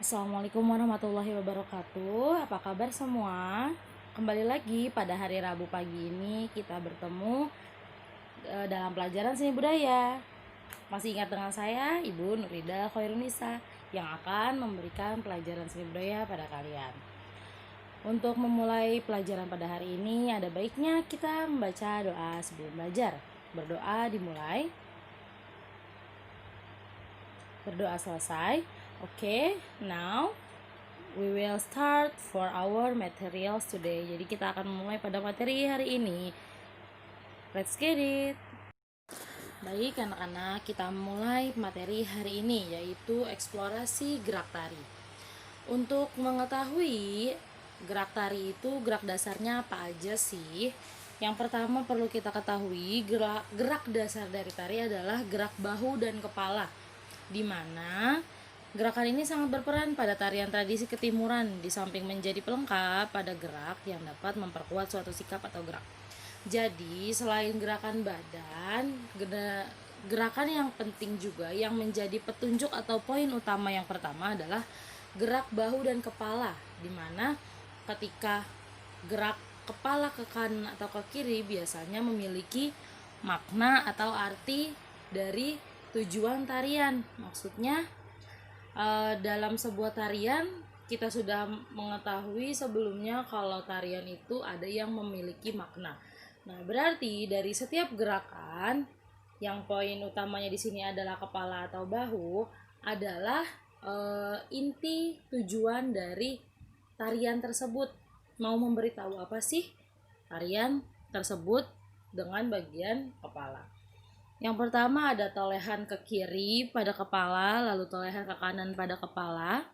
Assalamualaikum warahmatullahi wabarakatuh. Apa kabar semua? Kembali lagi pada hari Rabu pagi ini kita bertemu dalam pelajaran seni budaya. Masih ingat dengan saya, Ibu Nurida Khairunisa, yang akan memberikan pelajaran seni budaya pada kalian. Untuk memulai pelajaran pada hari ini, ada baiknya kita membaca doa sebelum belajar. Berdoa dimulai. Berdoa selesai. Oke, now we will start for our materials today. Jadi kita akan mulai pada materi hari ini. Let's get it. Baik anak-anak, kita mulai materi hari ini, yaitu eksplorasi gerak tari. Untuk mengetahui gerak tari itu, gerak dasarnya apa aja sih? Yang pertama perlu kita ketahui, gerak dasar dari tari adalah gerak bahu dan kepala, di mana gerakan ini sangat berperan pada tarian tradisi ketimuran, di samping menjadi pelengkap pada gerak yang dapat memperkuat suatu sikap atau gerak. Jadi selain gerakan badan, gerakan yang penting juga yang menjadi petunjuk atau poin utama yang pertama adalah gerak bahu dan kepala, di mana ketika gerak kepala ke kanan atau ke kiri biasanya memiliki makna atau arti dari tujuan tarian. Maksudnya dalam sebuah tarian kita sudah mengetahui sebelumnya kalau tarian itu ada yang memiliki makna. Nah, berarti dari setiap gerakan yang poin utamanya di sini adalah kepala atau bahu adalah inti tujuan dari tarian tersebut. Mau memberitahu apa sih tarian tersebut dengan bagian kepala. Yang pertama ada tolehan ke kiri pada kepala, lalu tolehan ke kanan pada kepala.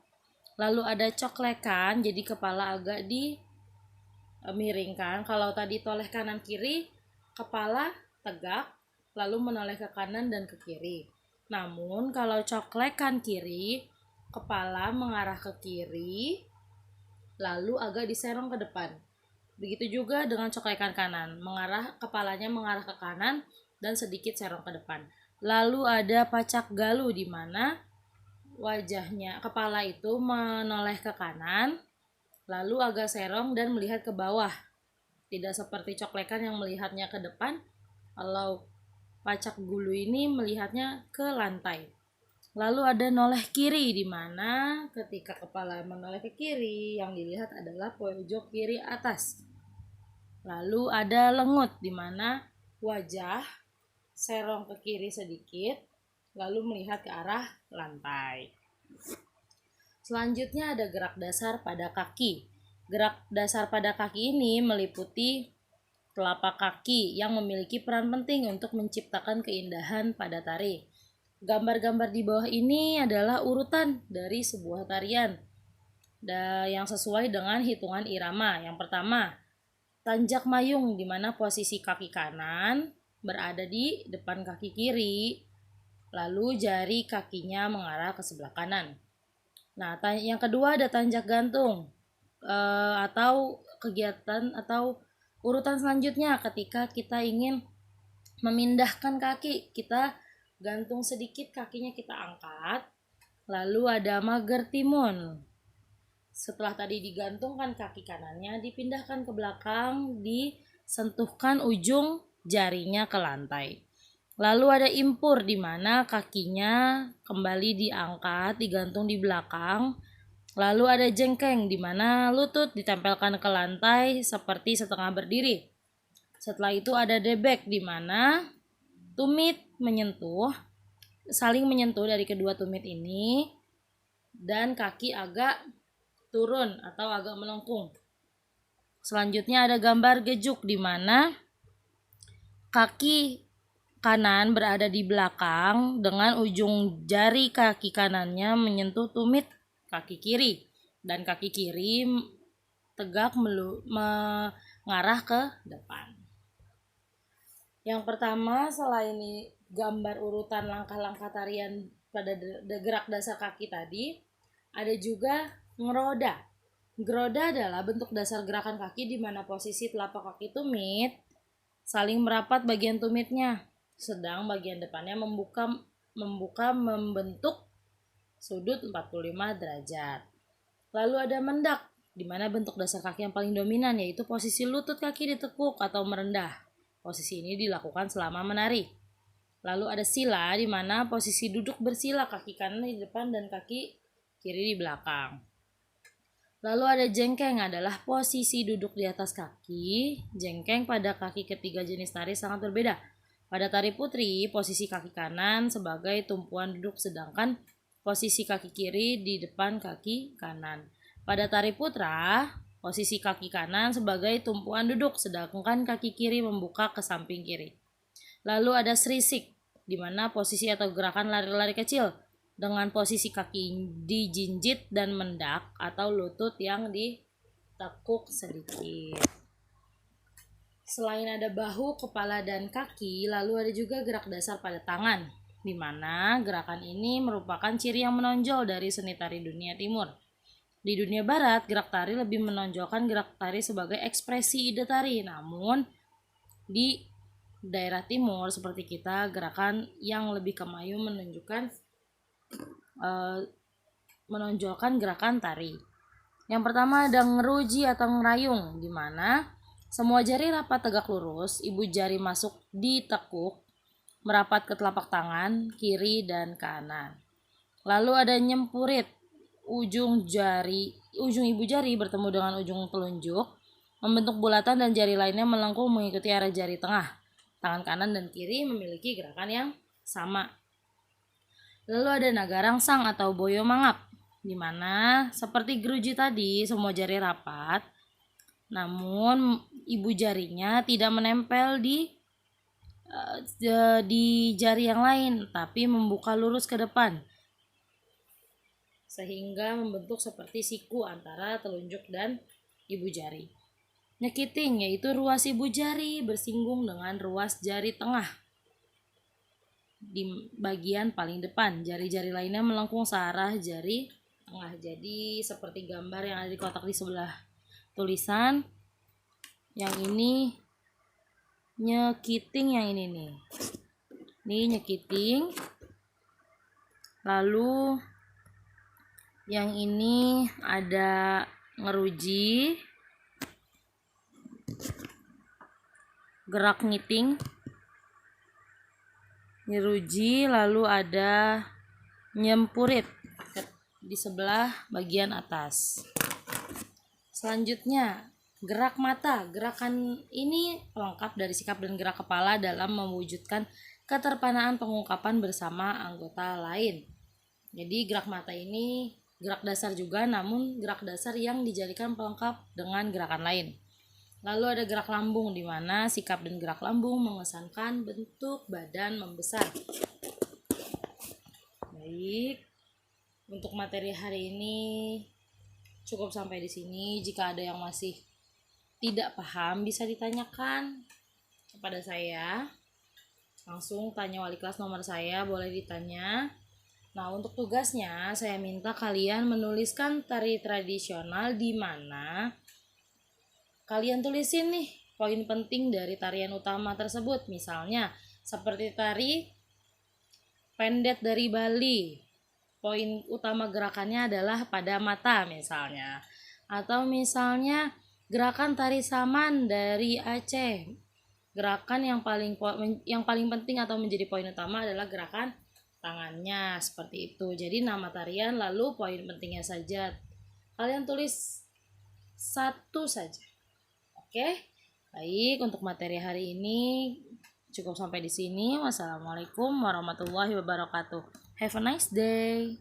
Lalu ada coklekan, jadi kepala agak dimiringkan. Kalau tadi toleh kanan kiri, kepala tegak, lalu menoleh ke kanan dan ke kiri. Namun kalau coklekan kiri, kepala mengarah ke kiri, lalu agak diserong ke depan. Begitu juga dengan coklekan kanan, kepalanya mengarah ke kanan dan sedikit serong ke depan. Lalu ada pacak galu, di mana wajahnya, kepala itu menoleh ke kanan, lalu agak serong dan melihat ke bawah. Tidak seperti coklekan yang melihatnya ke depan. Kalau pacak gulu ini melihatnya ke lantai. Lalu ada noleh kiri, di mana ketika kepala menoleh ke kiri, yang dilihat adalah pojok kiri atas. Lalu ada lengut, di mana wajah serong ke kiri sedikit, lalu melihat ke arah lantai. Selanjutnya ada gerak dasar pada kaki. Gerak dasar pada kaki ini meliputi telapak kaki yang memiliki peran penting untuk menciptakan keindahan pada tari. Gambar-gambar di bawah ini adalah urutan dari sebuah tarian yang sesuai dengan hitungan irama. Yang pertama, tanjak mayung, di mana posisi kaki kanan berada di depan kaki kiri, lalu jari kakinya mengarah ke sebelah kanan. Nah, yang kedua ada tanjak gantung, atau kegiatan atau urutan selanjutnya ketika kita ingin memindahkan kaki, kita gantung sedikit kakinya, kita angkat. Lalu ada mager timun. Setelah tadi digantungkan kaki kanannya, dipindahkan ke belakang, disentuhkan ujung jarinya ke lantai. Lalu ada impur, di mana kakinya kembali diangkat, digantung di belakang. Lalu ada jengkeng, di mana lutut ditempelkan ke lantai seperti setengah berdiri. Setelah itu ada debek, di mana tumit saling menyentuh dari kedua tumit ini, dan kaki agak turun atau agak melengkung. Selanjutnya ada gambar gejuk, di mana kaki kanan berada di belakang dengan ujung jari kaki kanannya menyentuh tumit kaki kiri, dan kaki kiri tegak mengarah ke depan. Yang pertama, selain gambar urutan langkah-langkah tarian pada gerak dasar kaki tadi, ada juga ngeroda. Geroda adalah bentuk dasar gerakan kaki di mana posisi telapak kaki tumit saling merapat bagian tumitnya, sedang bagian depannya membentuk sudut 45 derajat. Lalu ada mendak, di mana bentuk dasar kaki yang paling dominan yaitu posisi lutut kaki ditekuk atau merendah. Posisi ini dilakukan selama menari. Lalu ada sila, di mana posisi duduk bersila, kaki kanan di depan dan kaki kiri di belakang. Lalu ada jengkeng, adalah posisi duduk di atas kaki. Jengkeng pada kaki ketiga jenis tari sangat berbeda. Pada tari putri, posisi kaki kanan sebagai tumpuan duduk, sedangkan posisi kaki kiri di depan kaki kanan. Pada tari putra, posisi kaki kanan sebagai tumpuan duduk, sedangkan kaki kiri membuka ke samping kiri. Lalu ada serisik, di mana posisi atau gerakan lari-lari kecil dengan posisi kaki dijinjit dan mendak atau lutut yang ditekuk sedikit. Selain ada bahu, kepala, dan kaki, lalu ada juga gerak dasar pada tangan, di mana gerakan ini merupakan ciri yang menonjol dari seni tari dunia timur. Di dunia barat, gerak tari lebih menonjolkan gerak tari sebagai ekspresi ide tari. Namun, di daerah timur seperti kita, gerakan yang lebih kemayu menonjolkan gerakan tari. Yang pertama ada ngeruji atau ngerayung, di mana semua jari rapat tegak lurus, ibu jari masuk ditekuk, merapat ke telapak tangan kiri dan kanan. Lalu ada nyempurit, ujung ibu jari bertemu dengan ujung telunjuk, membentuk bulatan dan jari lainnya melengkung mengikuti arah jari tengah. Tangan kanan dan kiri memiliki gerakan yang sama. Lalu ada naga rangsang atau boyo mangap, di mana seperti geruji tadi semua jari rapat, namun ibu jarinya tidak menempel di jari yang lain, tapi membuka lurus ke depan sehingga membentuk seperti siku antara telunjuk dan ibu jari. Nyekiting, yaitu ruas ibu jari bersinggung dengan ruas jari tengah di bagian paling depan. Jari-jari lainnya melengkung searah jari tengah. Jadi seperti gambar yang ada di kotak di sebelah tulisan. Yang ini nyekiting, yang ini nih. Ini nyekiting. Lalu yang ini ada ngeruji, gerak ngiting, ngeruji, lalu ada nyempurit di sebelah bagian atas. Selanjutnya gerak mata. Gerakan ini lengkap dari sikap dan gerak kepala dalam mewujudkan keterpanaan pengungkapan bersama anggota lain. Jadi gerak mata ini gerak dasar juga, namun gerak dasar yang dijadikan pelengkap dengan gerakan lain. Lalu ada gerak lambung, di mana sikap dan gerak lambung mengesankan bentuk badan membesar. Baik, untuk materi hari ini cukup sampai di sini. Jika ada yang masih tidak paham bisa ditanyakan kepada saya. Langsung tanya wali kelas nomor saya, boleh ditanya. Nah, untuk tugasnya saya minta kalian menuliskan tari tradisional, di mana kalian tulisin nih poin penting dari tarian utama tersebut. Misalnya seperti tari pendet dari Bali, poin utama gerakannya adalah pada mata misalnya. Atau misalnya gerakan tari saman dari Aceh, gerakan yang paling penting atau menjadi poin utama adalah gerakan tangannya, seperti itu. Jadi nama tarian lalu poin pentingnya saja kalian tulis satu saja. Oke, baik, untuk materi hari ini cukup sampai di sini. Wassalamualaikum warahmatullahi wabarakatuh. Have a nice day.